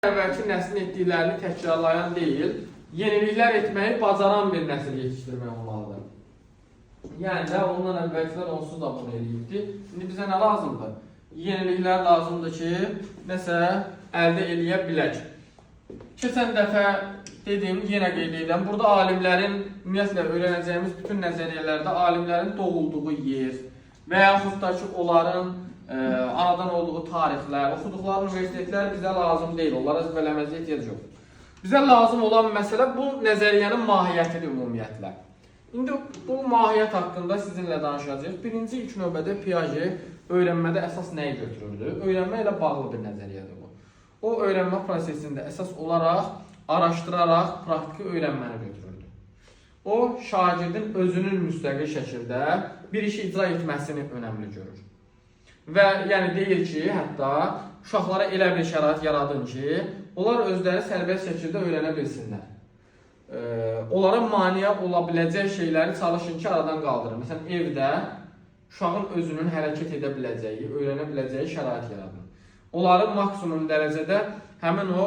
Əvvəlki nəslin etdiklərini təkrarlayan deyil, yeniliklər etməyi bacaran bir nəsil yetişdirmək olmalıdır. Yəni də ondan əvvəlkilər onsuz da bunu eləyibdi. İndi bizə nə lazımdır? Yeniliklər lazımdır ki, nəsə əldə eləyə bilək. Keçən dəfə dediyim, yenə qeyd edirəm, burada alimlərin, ümumiyyətlə öyrənəcəyimiz bütün nəzəriyyələrdə alimlərin doğulduğu yer və yaxud da ki, onların anadan olduğu tarixlər, oxuduqları universitetlər bizə lazım deyil, onlara əzbərləməzə ehtiyac yox. Bizə lazım olan məsələ bu nəzəriyyənin mahiyyətidir ümumiyyətlə. İndi bu mahiyyət haqqında sizinlə danışacağıq. Birinci ilk növbədə Piaget öyrənmədə əsas nəyi götürürdü? Öyrənmə ilə bağlı bir nəzəriyyədir bu. O öyrənmə prosesində əsas olaraq araşdıraraq praktiki öyrənməni götürürdü. O şagirdin özünün müstəqil şəkildə bir işi icra etməsini önəmli görür. Və yəni deyir ki, hətta uşaqlara elə bir şərait yaradın ki, onlar özləri sərbəst şəkildə öyrənə bilsinlər. Onlara maneə ola biləcək şeyləri çalışın ki, aradan qaldırın. Məsələn, evdə uşağın özünün hərəkət edə biləcəyi, öyrənə biləcəyi şərait yaradın. Onları maksimum dərəcədə həmin o